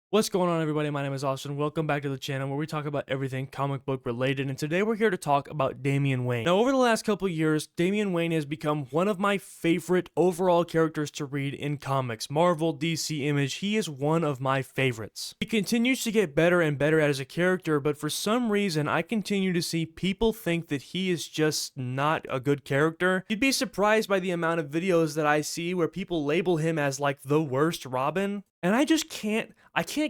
What's going on, everybody? My name is Austin. Welcome back to the channel where we talk about everything comic book related, and today we're here to talk about Damian Wayne. Now, over the last couple years, Damian Wayne has become one of my favorite overall characters to read in comics. Marvel, DC, Image, he is one of my favorites. He continues to get better and better as a character, but for some reason, I continue to see people think that he is just not a good character. You'd be surprised by the amount of videos that I see where people label him as like the worst Robin. And I just can't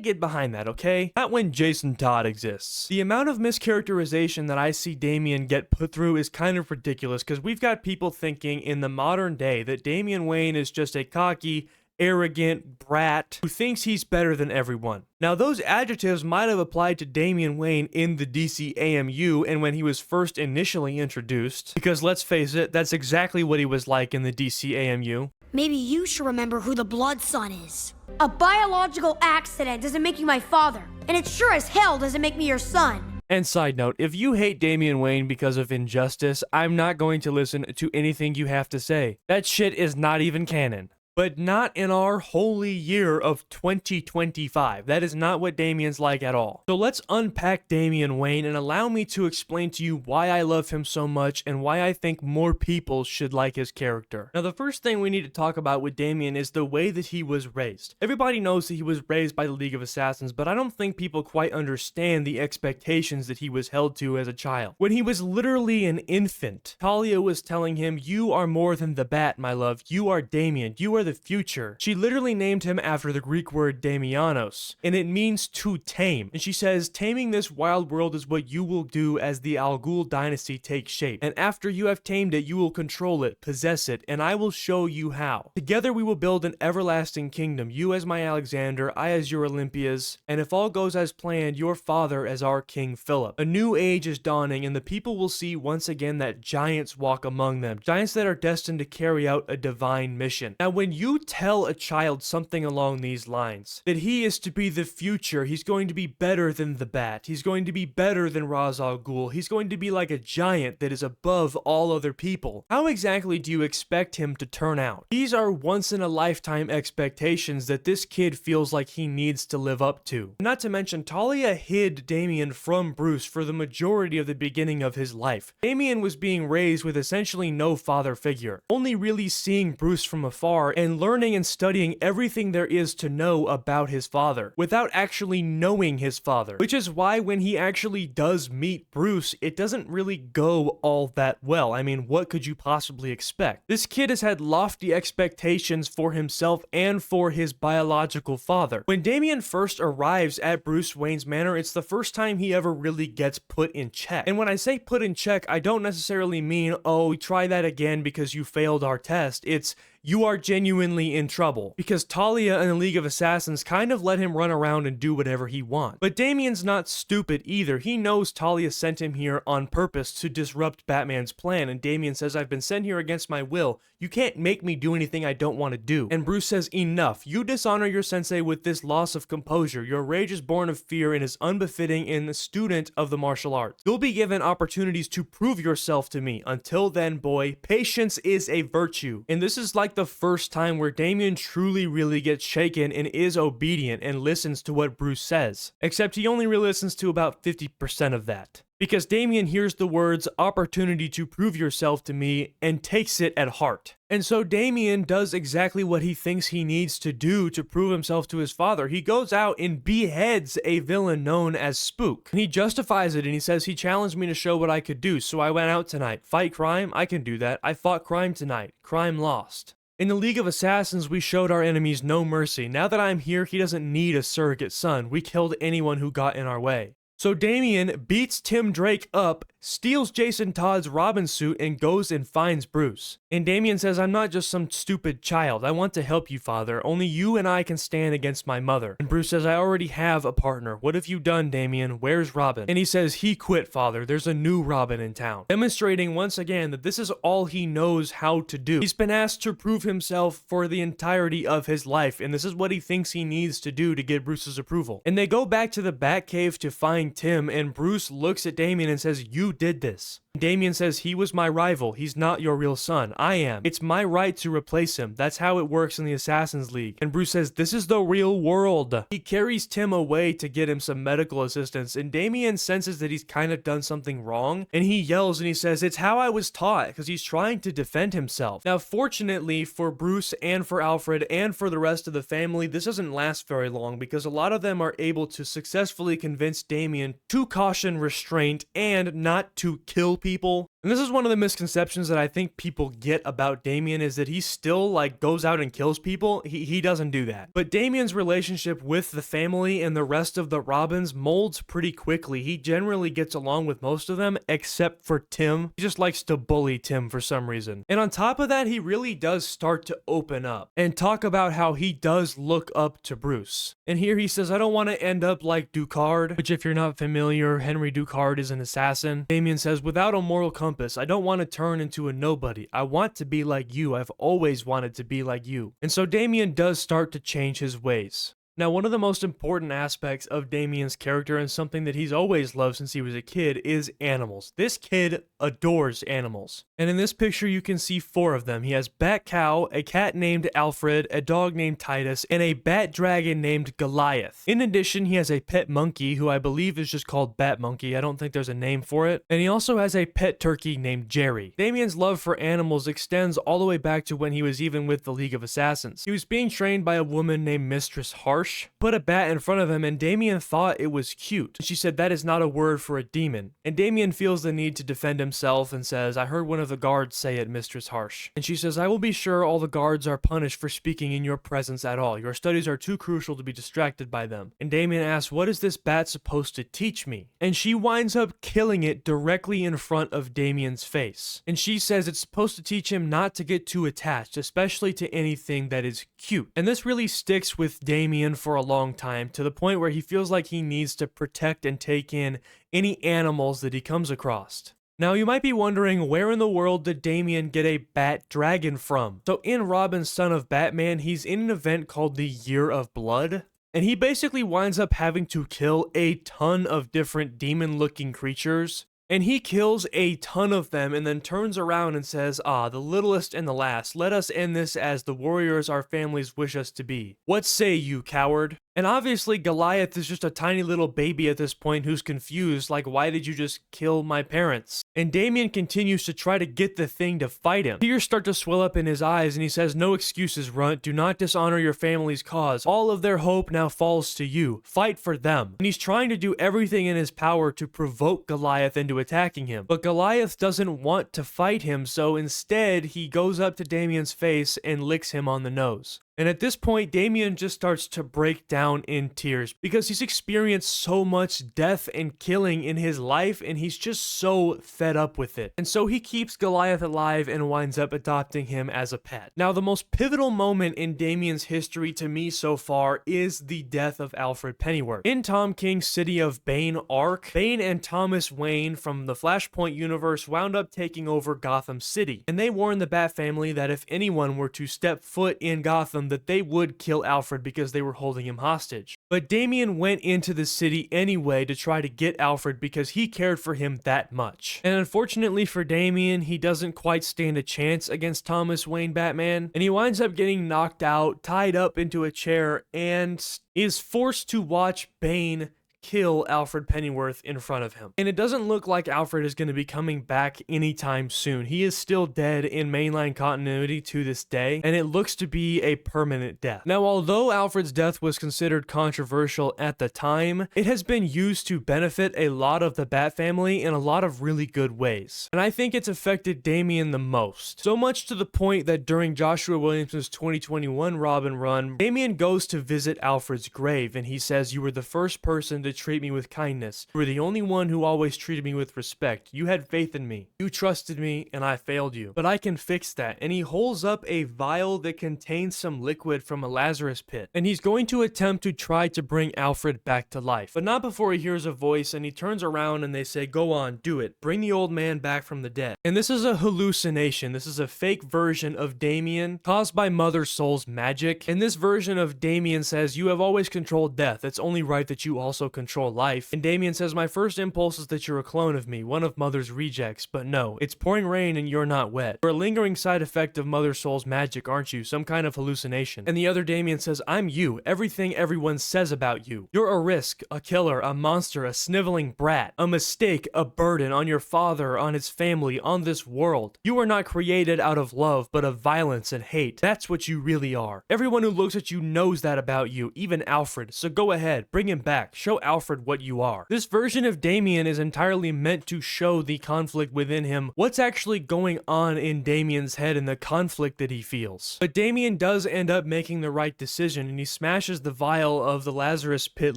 get behind that, okay? Not when Jason Todd exists. The amount of mischaracterization that I see Damian get put through is kind of ridiculous, because we've got people thinking in the modern day that Damian Wayne is just a cocky, arrogant brat who thinks he's better than everyone. Now, those adjectives might have applied to Damian Wayne in the DC AMU and when he was first initially introduced, because let's face it, that's exactly what he was like in the DC AMU. Maybe you should remember who the Blood Son is. A biological accident doesn't make you my father, and it sure as hell doesn't make me your son. And side note, if you hate Damian Wayne because of injustice, I'm not going to listen to anything you have to say. That shit is not even canon. But not in our holy year of 2025. That is not what Damian's like at all. So let's unpack Damian Wayne and allow me to explain to you why I love him so much and why I think more people should like his character. Now, the first thing we need to talk about with Damian is the way that he was raised. Everybody knows that he was raised by the League of Assassins, but I don't think people quite understand the expectations that he was held to as a child. When he was literally an infant, Talia was telling him, "You are more than the bat, my love. You are Damian. You are the future." She literally named him after the Greek word Damianos, and it means to tame. And she says, "Taming this wild world is what you will do as the Al Ghul dynasty takes shape. And after you have tamed it, you will control it, possess it, and I will show you how. Together we will build an everlasting kingdom, you as my Alexander, I as your Olympias, and if all goes as planned, your father as our King Philip. A new age is dawning, and the people will see once again that giants walk among them, giants that are destined to carry out a divine mission." Now, when you tell a child something along these lines, that he is to be the future, he's going to be better than the bat, he's going to be better than Ra's al Ghul, he's going to be like a giant that is above all other people, how exactly do you expect him to turn out? These are once-in-a-lifetime expectations that this kid feels like he needs to live up to. Not to mention, Talia hid Damian from Bruce for the majority of the beginning of his life. Damian was being raised with essentially no father figure, only really seeing Bruce from afar and learning and studying everything there is to know about his father, without actually knowing his father. Which is why when he actually does meet Bruce, it doesn't really go all that well. I mean, what could you possibly expect? This kid has had lofty expectations for himself and for his biological father. When Damian first arrives at Bruce Wayne's manor, it's the first time he ever really gets put in check. And when I say put in check, I don't necessarily mean, oh, try that again because you failed our test. It's, you are genuinely in trouble, because Talia and the League of Assassins kind of let him run around and do whatever he wants. But Damian's not stupid either. He knows Talia sent him here on purpose to disrupt Batman's plan, and Damian says, "I've been sent here against my will. You can't make me do anything I don't want to do." And Bruce says, "Enough. You dishonor your sensei with this loss of composure. Your rage is born of fear and is unbefitting in a student of the martial arts. You'll be given opportunities to prove yourself to me. Until then, boy, patience is a virtue." And this is like the first time where Damian truly really gets shaken and is obedient and listens to what Bruce says. Except he only really listens to about 50% of that, because Damian hears the words "opportunity to prove yourself to me" and takes it at heart. And so Damian does exactly what he thinks he needs to do to prove himself to his father. He goes out and beheads a villain known as Spook. And he justifies it, and he says, "He challenged me to show what I could do, so I went out tonight. Fight crime? I can do that. I fought crime tonight. Crime lost. In the League of Assassins, we showed our enemies no mercy. Now that I'm here, he doesn't need a surrogate son. We killed anyone who got in our way." So Damian beats Tim Drake up, steals Jason Todd's Robin suit, and goes and finds Bruce. And Damian says, "I'm not just some stupid child. I want to help you, father. Only you and I can stand against my mother." And Bruce says, "I already have a partner. What have you done, Damian? Where's Robin?" And he says, "He quit, father. There's a new Robin in town." Demonstrating once again that this is all he knows how to do. He's been asked to prove himself for the entirety of his life, and this is what he thinks he needs to do to get Bruce's approval. And they go back to the Batcave to find Tim, and Bruce looks at Damian and says, "You did this." Damian says he was my rival. He's not your real son. I am. It's my right to replace him. That's how it works in the Assassin's League. And Bruce says, this is the real world. He carries Tim away to get him some medical assistance, and Damian senses that he's kind of done something wrong, and he yells and he says, it's how I was taught, because he's trying to defend himself. Now, fortunately for Bruce and for Alfred and for the rest of the family, this doesn't last very long, because a lot of them are able to successfully convince Damian to caution restraint and not to kill people. And this is one of the misconceptions that I think people get about Damian, is that he still like goes out and kills people. He doesn't do that. But Damian's relationship with the family and the rest of the Robins molds pretty quickly. He generally gets along with most of them except for Tim. He just likes to bully Tim for some reason. And on top of that, he really does start to open up and talk about how he does look up to Bruce. And here he says, I don't want to end up like Ducard, which if you're not familiar, Henry Ducard is an assassin. Damian says, without a moral compass, I don't want to turn into a nobody. I want to be like you. I've always wanted to be like you. And so Damian does start to change his ways. Now, one of the most important aspects of Damian's character, and something that he's always loved since he was a kid, is animals. This kid adores animals. And in this picture, you can see 4 of them. He has Bat Cow, a cat named Alfred, a dog named Titus, and a bat dragon named Goliath. In addition, he has a pet monkey, who I believe is just called Bat Monkey. I don't think there's a name for it. And he also has a pet turkey named Jerry. Damian's love for animals extends all the way back to when he was even with the League of Assassins. He was being trained by a woman named Mistress Harsh. Put a bat in front of him, and Damian thought it was cute. She said that is not a word for a demon. And Damian feels the need to defend himself and says, I heard one of the guards say it, Mistress Harsh. And she says, I will be sure all the guards are punished for speaking in your presence at all. Your studies are too crucial to be distracted by them. And Damian asks, what is this bat supposed to teach me? And she winds up killing it directly in front of Damian's face. And she says it's supposed to teach him not to get too attached, especially to anything that is cute. And this really sticks with Damian for a long time, to the point where he feels like he needs to protect and take in any animals that he comes across. Now, you might be wondering, where in the world did Damian get a bat dragon from? So in Robin's Son of Batman, he's in an event called the Year of Blood. And he basically winds up having to kill a ton of different demon-looking creatures. And he kills a ton of them and then turns around and says, the littlest and the last, let us end this as the warriors our families wish us to be. What say you, coward? And obviously Goliath is just a tiny little baby at this point who's confused, like, why did you just kill my parents? And Damian continues to try to get the thing to fight him. Tears start to swell up in his eyes and he says, no excuses, Runt. Do not dishonor your family's cause. All of their hope now falls to you. Fight for them. And he's trying to do everything in his power to provoke Goliath into attacking him. But Goliath doesn't want to fight him, so instead he goes up to Damian's face and licks him on the nose. And at this point, Damian just starts to break down in tears because he's experienced so much death and killing in his life, and he's just so fed up with it. And so he keeps Goliath alive and winds up adopting him as a pet. Now, the most pivotal moment in Damian's history to me so far is the death of Alfred Pennyworth. In Tom King's City of Bane arc, Bane and Thomas Wayne from the Flashpoint universe wound up taking over Gotham City, and they warned the Bat family that if anyone were to step foot in Gotham, that they would kill Alfred because they were holding him hostage. But Damian went into the city anyway to try to get Alfred because he cared for him that much. And unfortunately for Damian, he doesn't quite stand a chance against Thomas Wayne Batman, and he winds up getting knocked out, tied up into a chair, and is forced to watch Bane kill Alfred Pennyworth in front of him. And it doesn't look like Alfred is going to be coming back anytime soon. He is still dead in mainline continuity to this day, and it looks to be a permanent death. Now, although Alfred's death was considered controversial at the time, it has been used to benefit a lot of the Bat family in a lot of really good ways. And I think it's affected Damian the most. So much to the point that during Joshua Williamson's 2021 Robin run, Damian goes to visit Alfred's grave, and he says, "You were the first person to treat me with kindness. You were the only one who always treated me with respect. You had faith in me. You trusted me, and I failed you. But I can fix that." And he holds up a vial that contains some liquid from a Lazarus pit. And he's going to attempt to try to bring Alfred back to life. But not before he hears a voice, and he turns around and they say, "Go on, do it. Bring the old man back from the dead." And this is a hallucination. This is a fake version of Damian caused by Mother Soul's magic. And this version of Damian says, "You have always controlled death. It's only right that you also control life. And Damian says, my first impulse is that you're a clone of me, one of Mother's rejects, but no, it's pouring rain and you're not wet. You're a lingering side effect of Mother Soul's magic, aren't you? Some kind of hallucination. And the other Damian says, I'm you, everything everyone says about you. You're a risk, a killer, a monster, a sniveling brat, a mistake, a burden on your father, on his family, on this world. You are not created out of love, but of violence and hate. That's what you really are. Everyone who looks at you knows that about you, even Alfred, so go ahead, bring him back, show Alfred what you are. This version of Damian is entirely meant to show the conflict within him, what's actually going on in Damian's head and the conflict that he feels. But Damian does end up making the right decision, and he smashes the vial of the Lazarus pit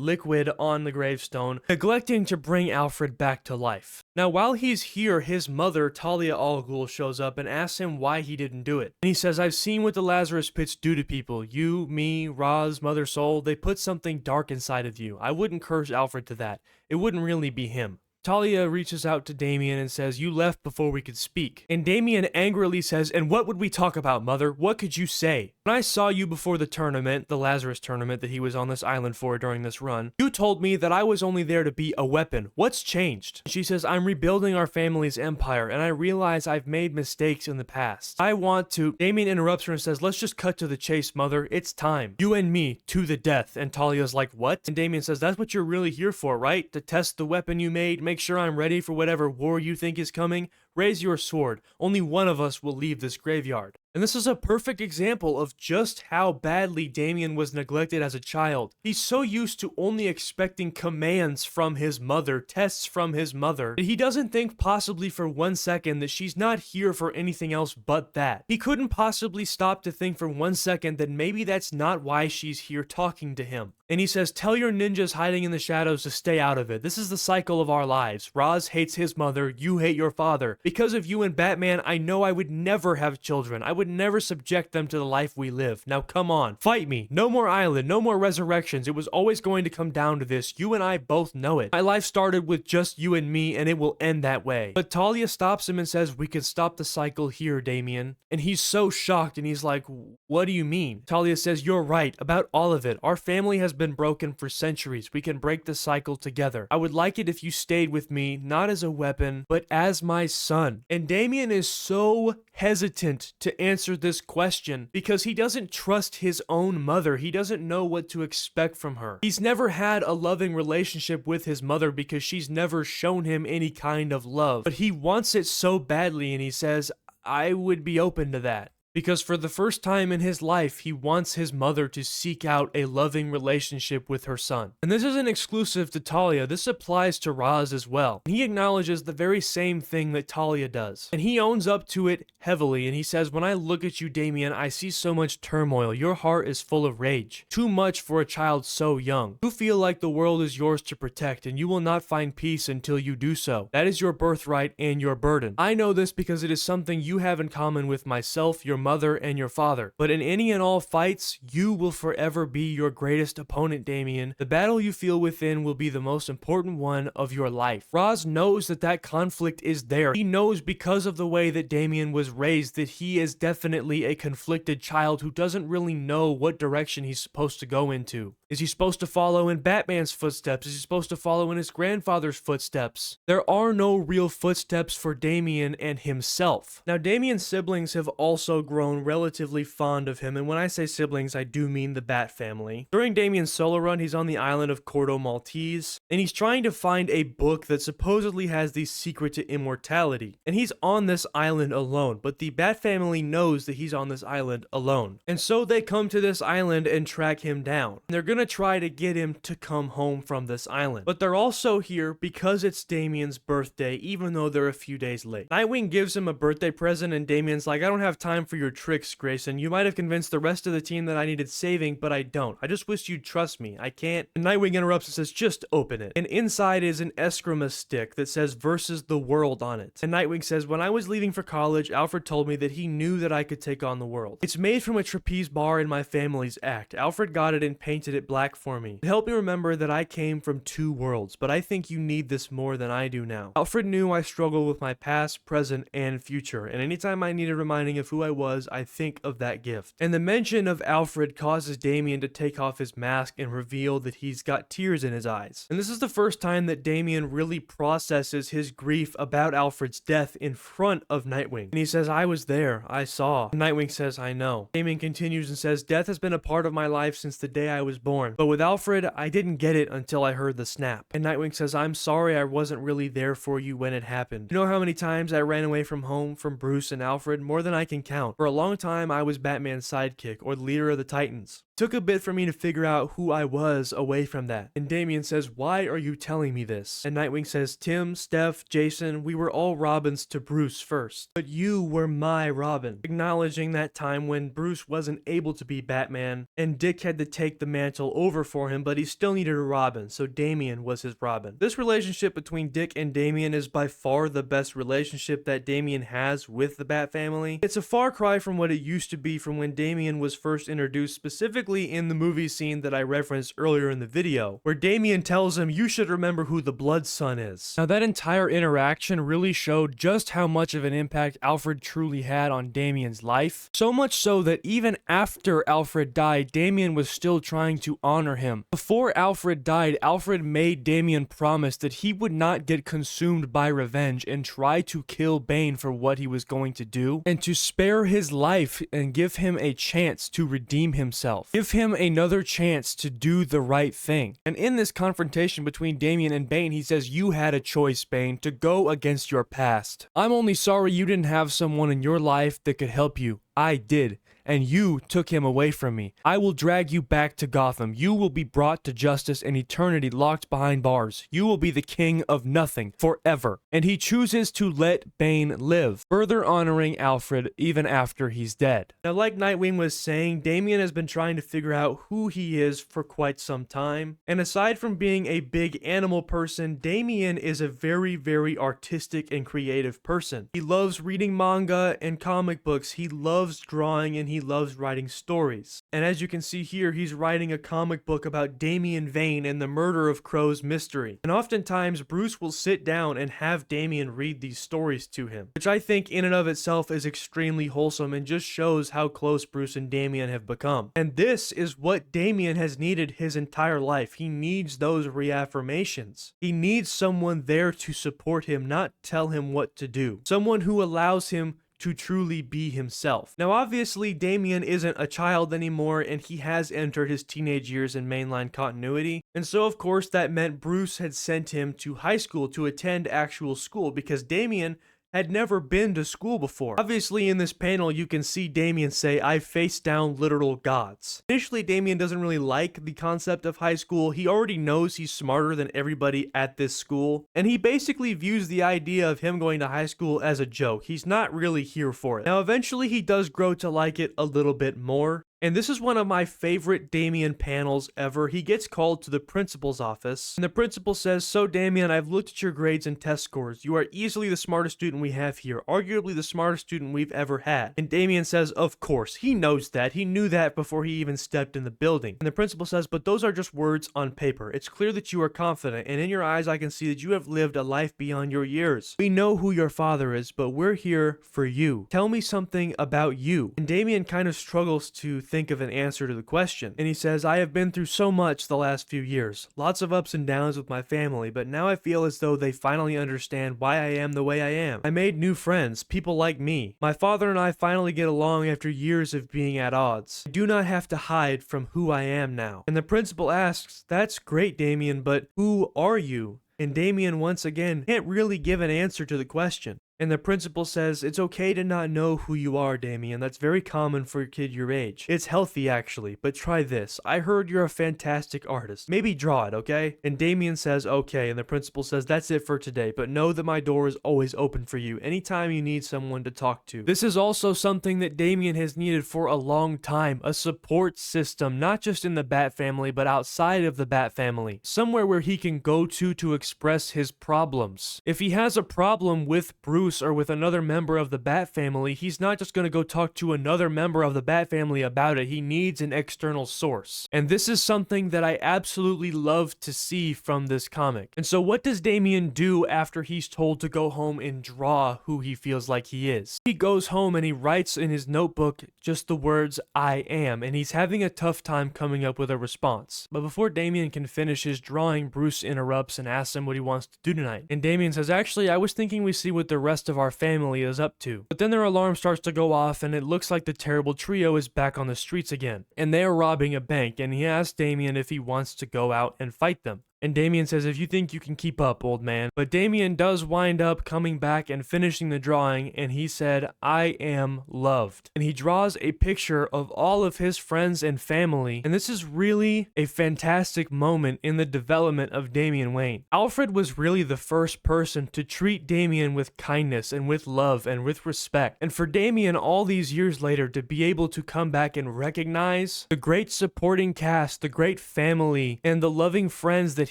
liquid on the gravestone, neglecting to bring Alfred back to life. Now, while he's here, his mother, Talia al Ghul, shows up and asks him why he didn't do it. And he says, I've seen what the Lazarus pits do to people. You, me, Roz, Mother Soul, they put something dark inside of you. I wouldn't curse Alfred to that. It wouldn't really be him. Talia reaches out to Damian and says, you left before we could speak. And Damian angrily says, and what would we talk about, Mother? What could you say? When I saw you before the tournament, the Lazarus tournament that he was on this island for during this run, you told me that I was only there to be a weapon. What's changed? She says, I'm rebuilding our family's empire, and I realize I've made mistakes in the past. I want to... Damian interrupts her and says, let's just cut to the chase, Mother. It's time. You and me, to the death. And Talia's like, what? And Damian says, that's what you're really here for, right? To test the weapon you made, make sure I'm ready for whatever war you think is coming. Raise your sword. Only one of us will leave this graveyard. And this is a perfect example of just how badly Damian was neglected as a child. He's so used to only expecting commands from his mother, tests from his mother, that he doesn't think possibly for 1 second that she's not here for anything else but that. He couldn't possibly stop to think for 1 second that maybe that's not why she's here talking to him. And he says, tell your ninjas hiding in the shadows to stay out of it. This is the cycle of our lives. Roz hates his mother, you hate your father. Because of you and Batman, I know I would never have children. I would never subject them to the life we live. Now come on, fight me. No more island, no more resurrections. It was always going to come down to this. You and I both know it. My life started with just you and me, and it will end that way. But Talia stops him and says, we can stop the cycle here, Damian. And he's so shocked, and he's like, what do you mean? Talia says, you're right about all of it. Our family has been broken for centuries. We can break the cycle together. I would like it if you stayed with me, not as a weapon, but as my son. And Damian is so hesitant to answer this question because he doesn't trust his own mother. He doesn't know what to expect from her. He's never had a loving relationship with his mother because she's never shown him any kind of love. But he wants it so badly, and he says, I would be open to that. Because for the first time in his life, he wants his mother to seek out a loving relationship with her son. And this isn't exclusive to Talia, this applies to Roz as well. He acknowledges the very same thing that Talia does. And he owns up to it heavily, and he says, when I look at you, Damian, I see so much turmoil. Your heart is full of rage. Too much for a child so young. You feel like the world is yours to protect, and you will not find peace until you do so. That is your birthright and your burden. I know this because it is something you have in common with myself, your mother, and your father. But in any and all fights, you will forever be your greatest opponent, Damian. The battle you feel within will be the most important one of your life. Roz knows that that conflict is there. He knows because of the way that Damian was raised that he is definitely a conflicted child who doesn't really know what direction he's supposed to go into. Is he supposed to follow in Batman's footsteps? Is he supposed to follow in his grandfather's footsteps? There are no real footsteps for Damian and himself. Now, Damian's siblings have also grown relatively fond of him, and when I say siblings, I do mean the Bat family. During Damian's solo run, he's on the island of Cordo Maltese, and he's trying to find a book that supposedly has the secret to immortality. And he's on this island alone, but the Bat family knows that he's on this island alone. And so they come to this island and track him down. And they're gonna try to get him to come home from this island. But they're also here because it's Damian's birthday, even though they're a few days late. Nightwing gives him a birthday present, and Damian's like, I don't have time for your tricks, Grayson. You might have convinced the rest of the team that I needed saving, but I don't. I just wish you'd trust me. I can't. And Nightwing interrupts and says, just open it. And inside is an Eskrima stick that says versus the world on it. And Nightwing says, when I was leaving for college, Alfred told me that he knew that I could take on the world. It's made from a trapeze bar in my family's act. Alfred got it and painted it black for me. It helped me remember that I came from two worlds, but I think you need this more than I do now. Alfred knew I struggled with my past, present, and future, and anytime I needed reminding of who I was, I think of that gift. And the mention of Alfred causes Damian to take off his mask and reveal that he's got tears in his eyes. And this is the first time that Damian really processes his grief about Alfred's death in front of Nightwing. And he says, I was there, I saw. And Nightwing says, I know. Damian continues and says, death has been a part of my life since the day I was born. But with Alfred, I didn't get it until I heard the snap. And Nightwing says, I'm sorry I wasn't really there for you when it happened. You know how many times I ran away from home from Bruce and Alfred? More than I can count. For a long time, I was Batman's sidekick or the leader of the Titans. It took a bit for me to figure out who I was away from that. And Damian says, why are you telling me this? And Nightwing says, Tim, Steph, Jason, we were all Robins to Bruce first. But you were my Robin. Acknowledging that time when Bruce wasn't able to be Batman and Dick had to take the mantle over for him, but he still needed a Robin, so Damian was his Robin. This relationship between Dick and Damian is by far the best relationship that Damian has with the Bat family. It's a far cry from what it used to be from when Damian was first introduced, specifically in the movie scene that I referenced earlier in the video, where Damian tells him, you should remember who the Blood Son is. Now that entire interaction really showed just how much of an impact Alfred truly had on Damian's life. So much so that even after Alfred died, Damian was still trying to honor him. Before Alfred died, Alfred made Damian promise that he would not get consumed by revenge and try to kill Bane for what he was going to do, and to spare his life and give him a chance to redeem himself. Give him another chance to do the right thing. And in this confrontation between Damian and Bane, he says, you had a choice, Bane, to go against your past. I'm only sorry you didn't have someone in your life that could help you. I did. And you took him away from me. I will drag you back to Gotham. You will be brought to justice and eternity locked behind bars. You will be the king of nothing forever. And he chooses to let Bane live, further honoring Alfred even after he's dead. Now, like Nightwing was saying, Damian has been trying to figure out who he is for quite some time. And aside from being a big animal person, Damian is a very, very artistic and creative person. He loves reading manga and comic books. He loves drawing and he loves writing stories. And as you can see here, he's writing a comic book about Damian Wayne and the murder of Crow's mystery. And oftentimes, Bruce will sit down and have Damian read these stories to him, which I think in and of itself is extremely wholesome and just shows how close Bruce and Damian have become. And this is what Damian has needed his entire life. He needs those reaffirmations. He needs someone there to support him, not tell him what to do. Someone who allows him to truly be himself. Now, obviously, Damian isn't a child anymore, and he has entered his teenage years in mainline continuity. And so, of course, that meant Bruce had sent him to high school to attend actual school because Damian had never been to school before. Obviously, in this panel, you can see Damian say, I faced down literal gods. Initially, Damian doesn't really like the concept of high school. He already knows he's smarter than everybody at this school, and he basically views the idea of him going to high school as a joke. He's not really here for it. Now, eventually, he does grow to like it a little bit more. And this is one of my favorite Damian panels ever. He gets called to the principal's office, and the principal says, so Damian, I've looked at your grades and test scores. You are easily the smartest student we have here, arguably the smartest student we've ever had. And Damian says, of course, he knows that. He knew that before he even stepped in the building. And the principal says, but those are just words on paper. It's clear that you are confident, and in your eyes I can see that you have lived a life beyond your years. We know who your father is, but we're here for you. Tell me something about you. And Damian kind of struggles to think of an answer to the question. And he says, I have been through so much the last few years. Lots of ups and downs with my family, but now I feel as though they finally understand why I am the way I am. I made new friends, people like me. My father and I finally get along after years of being at odds. I do not have to hide from who I am now. And the principal asks, that's great, Damian, but who are you? And Damian once again can't really give an answer to the question. And the principal says, it's okay to not know who you are, Damian. That's very common for a kid your age. It's healthy, actually, but try this. I heard you're a fantastic artist. Maybe draw it, okay? And Damian says, okay. And the principal says, that's it for today, but know that my door is always open for you anytime you need someone to talk to. This is also something that Damian has needed for a long time, a support system, not just in the Bat family, but outside of the Bat family. Somewhere where he can go to express his problems. If he has a problem with Bruce Bruce or with another member of the Bat family, he's not just going to go talk to another member of the Bat family about it. He needs an external source. And this is something that I absolutely love to see from this comic. And so what does Damian do after he's told to go home and draw who he feels like he is? He goes home and he writes in his notebook just the words, I am, and he's having a tough time coming up with a response. But before Damian can finish his drawing, Bruce interrupts and asks him what he wants to do tonight. And Damian says, actually, I was thinking we see what the rest of our family is up to. But then their alarm starts to go off and it looks like the terrible trio is back on the streets again. And they are robbing a bank, and he asks Damian if he wants to go out and fight them. And Damian says, if you think you can keep up, old man. But Damian does wind up coming back and finishing the drawing, and he said, I am loved. And he draws a picture of all of his friends and family, and this is really a fantastic moment in the development of Damian Wayne. Alfred was really the first person to treat Damian with kindness and with love and with respect. And for Damian, all these years later, to be able to come back and recognize the great supporting cast, the great family, and the loving friends that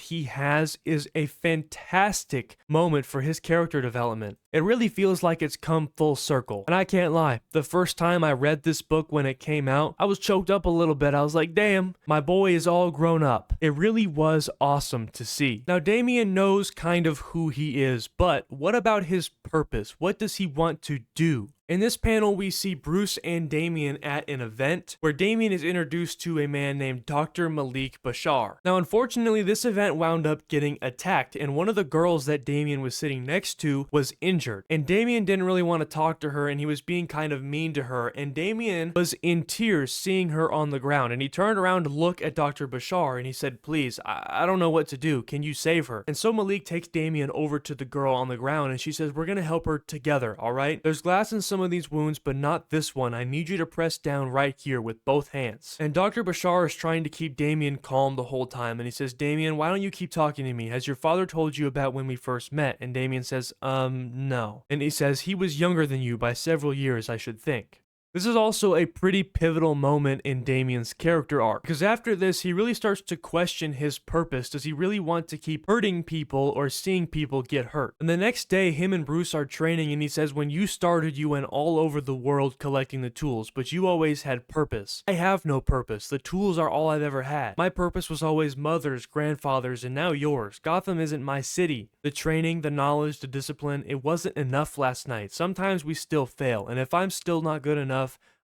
he has is a fantastic moment for his character development. It really feels like it's come full circle. And I can't lie, the first time I read this book when it came out, I was choked up a little bit. I was like, damn, my boy is all grown up. It really was awesome to see. Now, Damian knows kind of who he is, but what about his purpose? What does he want to do? In this panel, we see Bruce and Damian at an event where Damian is introduced to a man named Dr. Malik Bashar. Now, unfortunately, this event wound up getting attacked, and one of the girls that Damian was sitting next to was injured. And Damian didn't really want to talk to her, and he was being kind of mean to her, and Damian was in tears seeing her on the ground, and he turned around to look at Dr. Bashar, and he said, please, I don't know what to do. Can you save her? And so Malik takes Damian over to the girl on the ground, and she says, we're going to help her together, all right? There's glass in some of these wounds, but not this one. I need you to press down right here with both hands. And Dr. Bashar is trying to keep Damian calm the whole time, and he says, Damian, why don't you keep talking to me? Has your father told you about when we first met? And Damian says, no. And he says, he was younger than you by several years, I should think. This is also a pretty pivotal moment in Damian's character arc, because after this, he really starts to question his purpose. Does he really want to keep hurting people or seeing people get hurt? And the next day, him and Bruce are training, and he says, when you started, you went all over the world collecting the tools, but you always had purpose. I have no purpose. The tools are all I've ever had. My purpose was always mother's, grandfather's, and now yours. Gotham isn't my city. The training, the knowledge, the discipline, it wasn't enough last night. Sometimes we still fail, and if I'm still not good enough,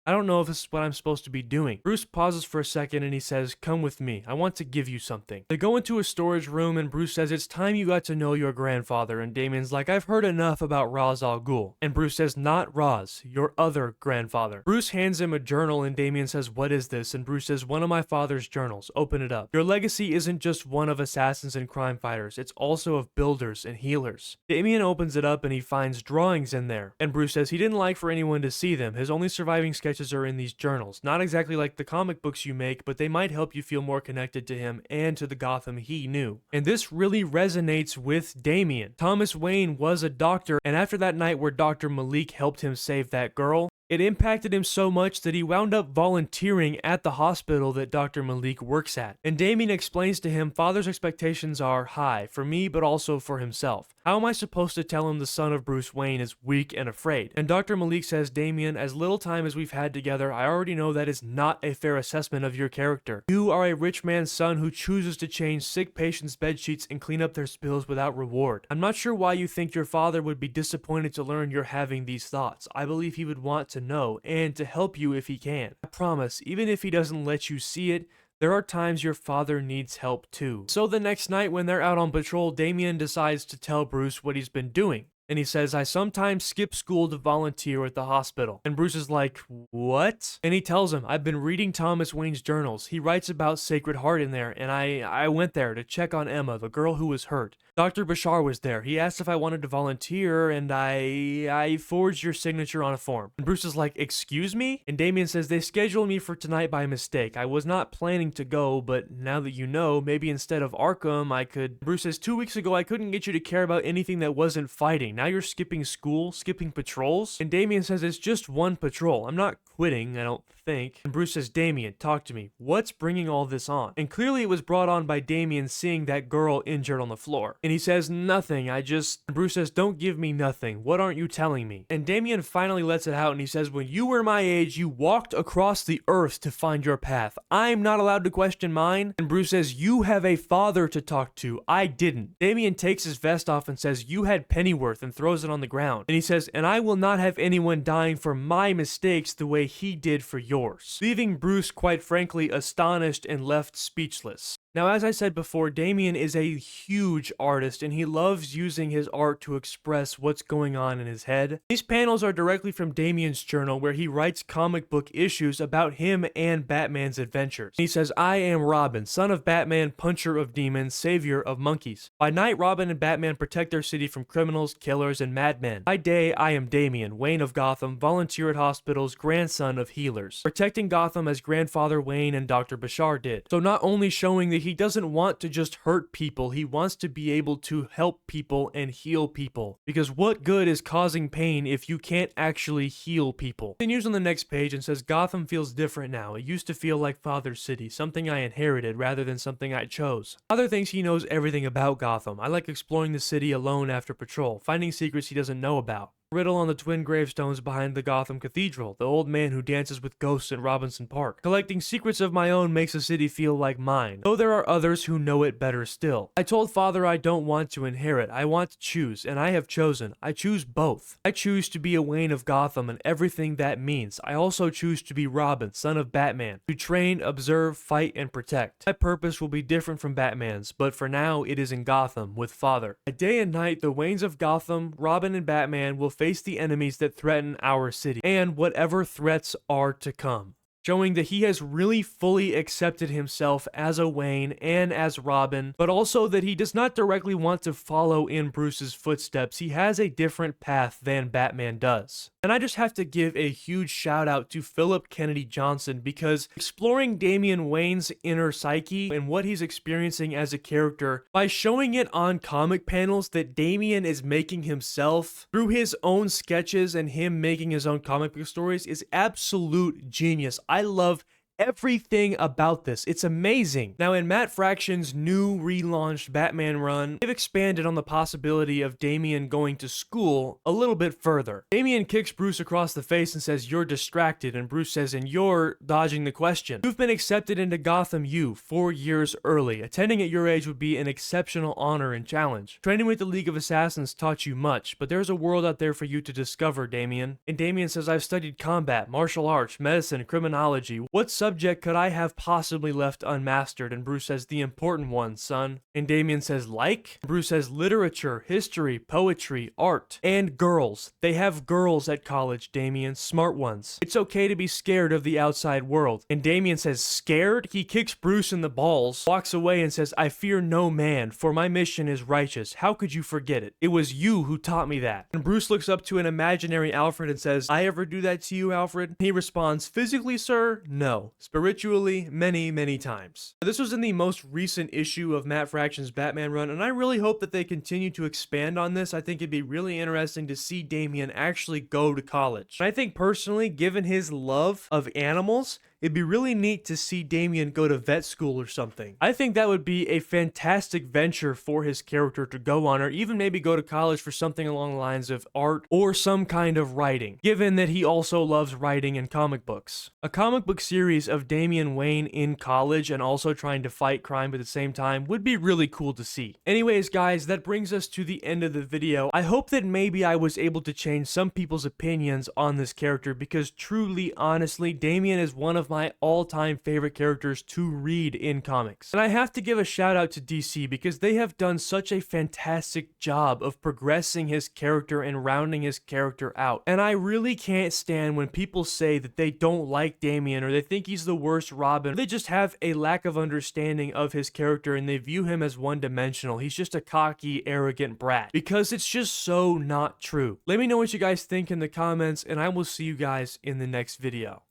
I don't know if this is what I'm supposed to be doing. Bruce pauses for a second and he says, come with me. I want to give you something. They go into a storage room and Bruce says, it's time you got to know your grandfather. And Damian's like, I've heard enough about Ra's al Ghul. And Bruce says, not Ra's, your other grandfather. Bruce hands him a journal and Damian says, what is this? And Bruce says, one of my father's journals. Open it up. Your legacy isn't just one of assassins and crime fighters. It's also of builders and healers. Damian opens it up and he finds drawings in there. And Bruce says he didn't like for anyone to see them. His only surviving sketches are in these journals. Not exactly like the comic books you make, but they might help you feel more connected to him and to the Gotham he knew. And this really resonates with Damian. Thomas Wayne was a doctor, and after that night where Dr. Malik helped him save that girl, it impacted him so much that he wound up volunteering at the hospital that Dr. Malik works at. And Damian explains to him, father's expectations are high, for me but also for himself. How am I supposed to tell him the son of Bruce Wayne is weak and afraid? And Dr. Malik says, Damian, as little time as we've had together, I already know that is not a fair assessment of your character. You are a rich man's son who chooses to change sick patients' bed sheets and clean up their spills without reward. I'm not sure why you think your father would be disappointed to learn you're having these thoughts. I believe he would want to know and to help you if he can. I promise, even if he doesn't let you see it, there are times your father needs help too. So the next night when they're out on patrol, Damian decides to tell Bruce what he's been doing. And he says, I sometimes skip school to volunteer at the hospital. And Bruce is like, what? And he tells him, I've been reading Thomas Wayne's journals. He writes about Sacred Heart in there, and I went there to check on Emma, the girl who was hurt. Dr. Bashar was there. He asked if I wanted to volunteer, and I forged your signature on a form. And Bruce is like, excuse me? And Damian says, they scheduled me for tonight by mistake. I was not planning to go, but now that you know, maybe instead of Arkham, I could... Bruce says, 2 weeks ago, I couldn't get you to care about anything that wasn't fighting. Now you're skipping school, skipping patrols? And Damian says, it's just one patrol. I'm not quitting, I don't think. And Bruce says, Damian, talk to me. What's bringing all this on? And clearly it was brought on by Damian seeing that girl injured on the floor. And he says, nothing, and Bruce says, don't give me nothing. What aren't you telling me? And Damian finally lets it out and he says, when you were my age, you walked across the earth to find your path. I'm not allowed to question mine. And Bruce says, you have a father to talk to. I didn't. Damian takes his vest off and says, you had Pennyworth, and throws it on the ground. And he says, and I will not have anyone dying for my mistakes the way he did for yours. Leaving Bruce, quite frankly, astonished and left speechless. Now, as I said before, Damian is a huge artist and he loves using his art to express what's going on in his head. These panels are directly from Damian's journal where he writes comic book issues about him and Batman's adventures. He says, I am Robin, son of Batman, puncher of demons, savior of monkeys. By night, Robin and Batman protect their city from criminals, killers, and madmen. By day, I am Damian, Wayne of Gotham, volunteer at hospitals, grandson of healers, protecting Gotham as grandfather Wayne and Dr. Bashar did. So not only showing that he doesn't want to just hurt people, he wants to be able to help people and heal people. Because what good is causing pain if you can't actually heal people? Continues on the next page and says, Gotham feels different now. It used to feel like Father's City, something I inherited rather than something I chose. Father thinks he knows everything about Gotham. I like exploring the city alone after patrol, finding secrets he doesn't know about. Riddle on the twin gravestones behind the Gotham Cathedral, the old man who dances with ghosts in Robinson Park. Collecting secrets of my own makes the city feel like mine, though there are others who know it better still. I told Father I don't want to inherit, I want to choose, and I have chosen. I choose both. I choose to be a Wayne of Gotham and everything that means. I also choose to be Robin, son of Batman, to train, observe, fight, and protect. My purpose will be different from Batman's, but for now it is in Gotham with Father. By day and night, the Waynes of Gotham, Robin and Batman will face the enemies that threaten our city, and whatever threats are to come. Showing that he has really fully accepted himself as a Wayne and as Robin, but also that he does not directly want to follow in Bruce's footsteps. He has a different path than Batman does. And I just have to give a huge shout out to Philip Kennedy Johnson, because exploring Damian Wayne's inner psyche and what he's experiencing as a character by showing it on comic panels that Damian is making himself through his own sketches and him making his own comic book stories is absolute genius. I love everything about this. It's amazing. Now, in Matt Fraction's new relaunched Batman run, they've expanded on the possibility of Damian going to school a little bit further. Damian kicks Bruce across the face and says, you're distracted, and Bruce says, and you're dodging the question. You've been accepted into Gotham U 4 years early. Attending at your age would be an exceptional honor and challenge. Training with the League of Assassins taught you much, but there's a world out there for you to discover, Damian. And Damian says, I've studied combat, martial arts, medicine, criminology. What subject could I have possibly left unmastered? And Bruce says, the important one, son. And Damian says, like? Bruce says, literature, history, poetry, art, and girls. They have girls at college, Damian, smart ones. It's okay to be scared of the outside world. And Damian says, scared? He kicks Bruce in the balls, walks away and says, I fear no man, for my mission is righteous. How could you forget it? It was you who taught me that. And Bruce looks up to an imaginary Alfred and says, I ever do that to you, Alfred? He responds, physically, sir? No. Spiritually, many, many times. This was in the most recent issue of Matt Fraction's Batman run, and I really hope that they continue to expand on this. I think it'd be really interesting to see Damian actually go to college. And I think personally, given his love of animals, it'd be really neat to see Damian go to vet school or something. I think that would be a fantastic venture for his character to go on, or even maybe go to college for something along the lines of art or some kind of writing, given that he also loves writing and comic books. A comic book series of Damian Wayne in college and also trying to fight crime at the same time would be really cool to see. Anyways, guys, that brings us to the end of the video. I hope that maybe I was able to change some people's opinions on this character, because truly, honestly, Damian is one of my all-time favorite characters to read in comics. And I have to give a shout out to DC, because they have done such a fantastic job of progressing his character and rounding his character out. And I really can't stand when people say that they don't like Damian, or they think he's the worst Robin, or they just have a lack of understanding of his character and they view him as one-dimensional. He's just a cocky, arrogant brat, because it's just so not true. Let me know what you guys think in the comments, and I will see you guys in the next video.